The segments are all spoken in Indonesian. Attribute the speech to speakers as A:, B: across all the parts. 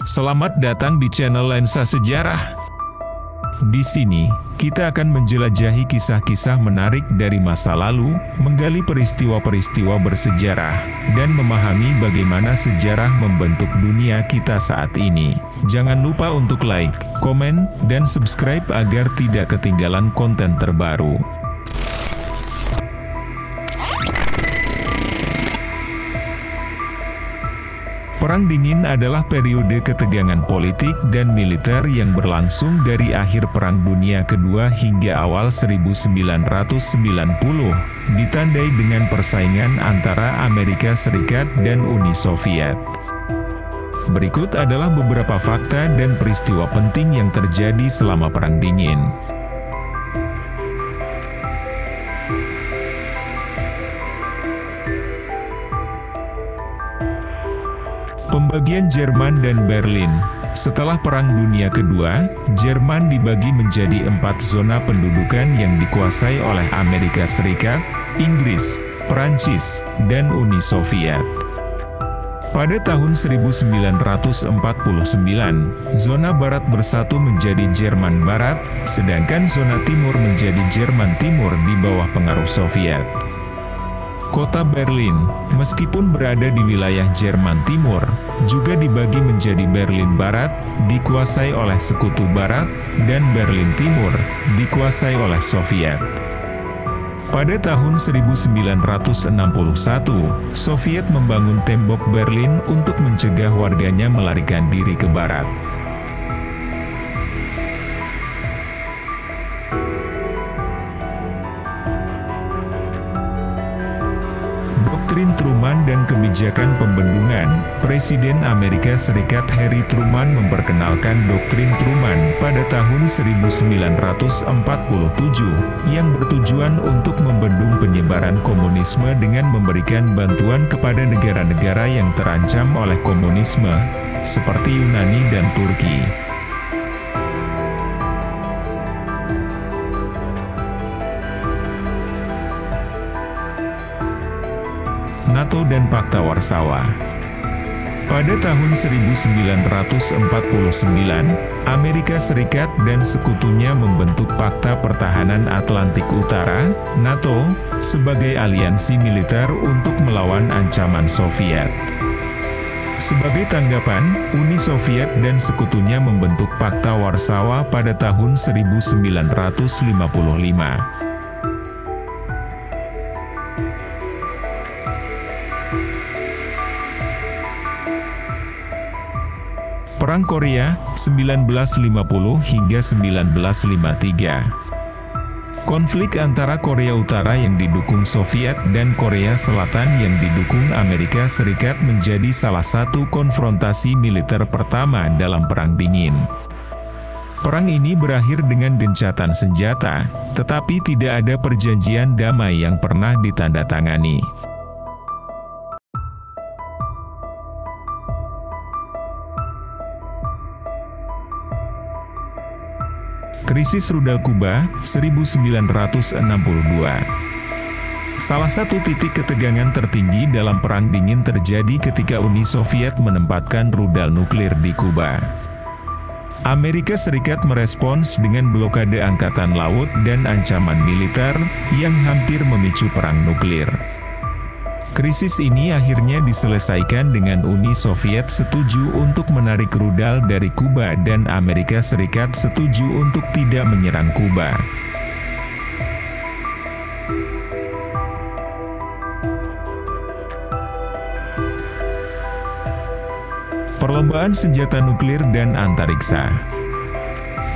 A: Selamat datang di channel Lensa Sejarah. Di sini, kita akan menjelajahi kisah-kisah menarik dari masa lalu, menggali peristiwa-peristiwa bersejarah, dan memahami bagaimana sejarah membentuk dunia kita saat ini. Jangan lupa untuk like, komen, dan subscribe agar tidak ketinggalan konten terbaru. Perang Dingin adalah periode ketegangan politik dan militer yang berlangsung dari akhir Perang Dunia Kedua hingga awal 1990, ditandai dengan persaingan antara Amerika Serikat dan Uni Soviet. Berikut adalah beberapa fakta dan peristiwa penting yang terjadi selama Perang Dingin. Pembagian Jerman dan Berlin. Setelah Perang Dunia Kedua, Jerman dibagi menjadi 4 zona pendudukan yang dikuasai oleh Amerika Serikat, Inggris, Perancis, dan Uni Soviet. Pada tahun 1949, zona Barat bersatu menjadi Jerman Barat, sedangkan zona Timur menjadi Jerman Timur di bawah pengaruh Soviet. Kota Berlin, meskipun berada di wilayah Jerman Timur, juga dibagi menjadi Berlin Barat, dikuasai oleh Sekutu Barat, dan Berlin Timur, dikuasai oleh Soviet. Pada tahun 1961, Soviet membangun tembok Berlin untuk mencegah warganya melarikan diri ke barat. Doktrin Truman dan kebijakan pembendungan. Presiden Amerika Serikat Harry Truman memperkenalkan doktrin Truman pada tahun 1947 yang bertujuan untuk membendung penyebaran komunisme dengan memberikan bantuan kepada negara-negara yang terancam oleh komunisme, seperti Yunani dan Turki. NATO dan Pakta Warsawa. Pada tahun 1949, Amerika Serikat dan sekutunya membentuk Pakta Pertahanan Atlantik Utara, NATO, sebagai aliansi militer untuk melawan ancaman Soviet. Sebagai tanggapan, Uni Soviet dan sekutunya membentuk Pakta Warsawa pada tahun 1955. Perang Korea, 1950 hingga 1953. Konflik antara Korea Utara yang didukung Soviet dan Korea Selatan yang didukung Amerika Serikat menjadi salah satu konfrontasi militer pertama dalam Perang Dingin. Perang ini berakhir dengan gencatan senjata, tetapi tidak ada perjanjian damai yang pernah ditandatangani. Krisis rudal Kuba, 1962. Salah satu titik ketegangan tertinggi dalam Perang Dingin terjadi ketika Uni Soviet menempatkan rudal nuklir di Kuba. Amerika Serikat merespons dengan blokade angkatan laut dan ancaman militer yang hampir memicu perang nuklir. Krisis ini akhirnya diselesaikan dengan Uni Soviet setuju untuk menarik rudal dari Kuba dan Amerika Serikat setuju untuk tidak menyerang Kuba. Perlombaan senjata nuklir dan antariksa.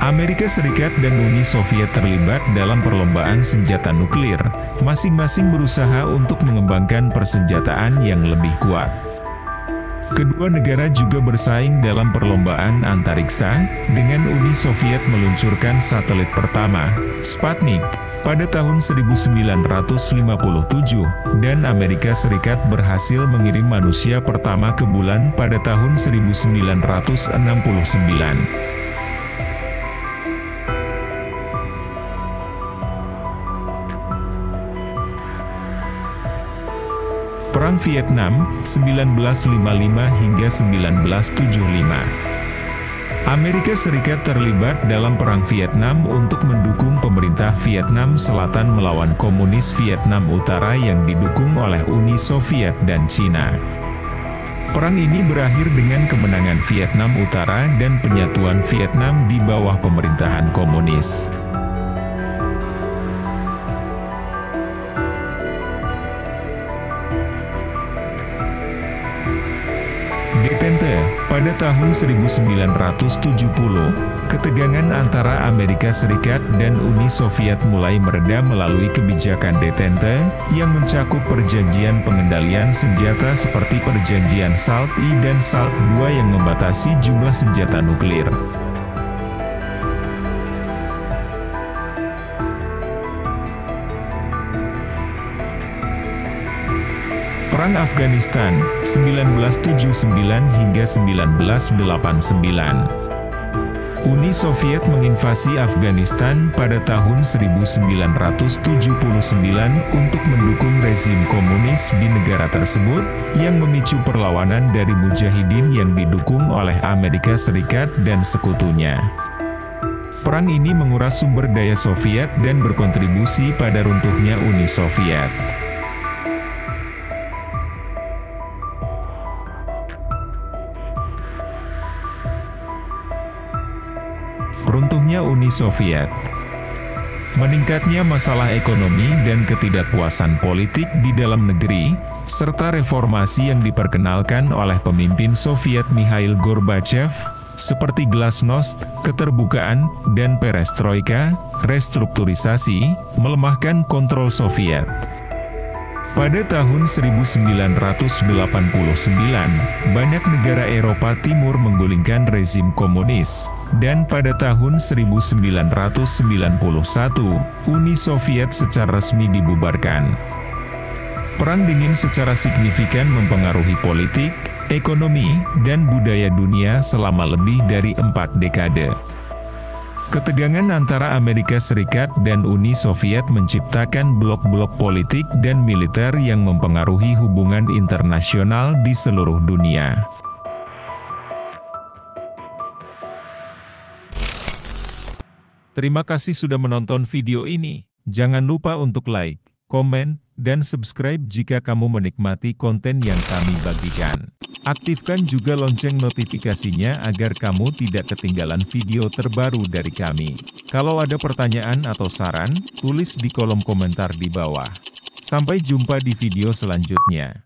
A: Amerika Serikat dan Uni Soviet terlibat dalam perlombaan senjata nuklir, masing-masing berusaha untuk mengembangkan persenjataan yang lebih kuat. Kedua negara juga bersaing dalam perlombaan antariksa, dengan Uni Soviet meluncurkan satelit pertama, Sputnik, pada tahun 1957, dan Amerika Serikat berhasil mengirim manusia pertama ke bulan pada tahun 1969. Perang Vietnam, 1955 hingga 1975. Amerika Serikat terlibat dalam Perang Vietnam untuk mendukung pemerintah Vietnam Selatan melawan komunis Vietnam Utara yang didukung oleh Uni Soviet dan Cina. Perang ini berakhir dengan kemenangan Vietnam Utara dan penyatuan Vietnam di bawah pemerintahan komunis. Detente, pada tahun 1970, ketegangan antara Amerika Serikat dan Uni Soviet mulai mereda melalui kebijakan detente, yang mencakup perjanjian pengendalian senjata seperti perjanjian SALT I dan SALT II yang membatasi jumlah senjata nuklir. Perang Afghanistan, 1979 hingga 1989. Uni Soviet menginvasi Afghanistan pada tahun 1979 untuk mendukung rezim komunis di negara tersebut, yang memicu perlawanan dari mujahidin yang didukung oleh Amerika Serikat dan sekutunya. Perang ini menguras sumber daya Soviet dan berkontribusi pada runtuhnya Uni Soviet. Runtuhnya Uni Soviet. Meningkatnya masalah ekonomi dan ketidakpuasan politik di dalam negeri, serta reformasi yang diperkenalkan oleh pemimpin Soviet Mikhail Gorbachev, seperti glasnost, keterbukaan, dan perestroika, restrukturisasi, melemahkan kontrol Soviet. Pada tahun 1989, banyak negara Eropa Timur menggulingkan rezim komunis, dan pada tahun 1991, Uni Soviet secara resmi dibubarkan. Perang dingin secara signifikan mempengaruhi politik, ekonomi, dan budaya dunia selama lebih dari 4 dekade. Ketegangan antara Amerika Serikat dan Uni Soviet menciptakan blok-blok politik dan militer yang mempengaruhi hubungan internasional di seluruh dunia. Terima kasih sudah menonton video ini. Jangan lupa untuk like, komen, dan subscribe jika kamu menikmati konten yang kami bagikan. Aktifkan juga lonceng notifikasinya agar kamu tidak ketinggalan video terbaru dari kami. Kalau ada pertanyaan atau saran, tulis di kolom komentar di bawah. Sampai jumpa di video selanjutnya.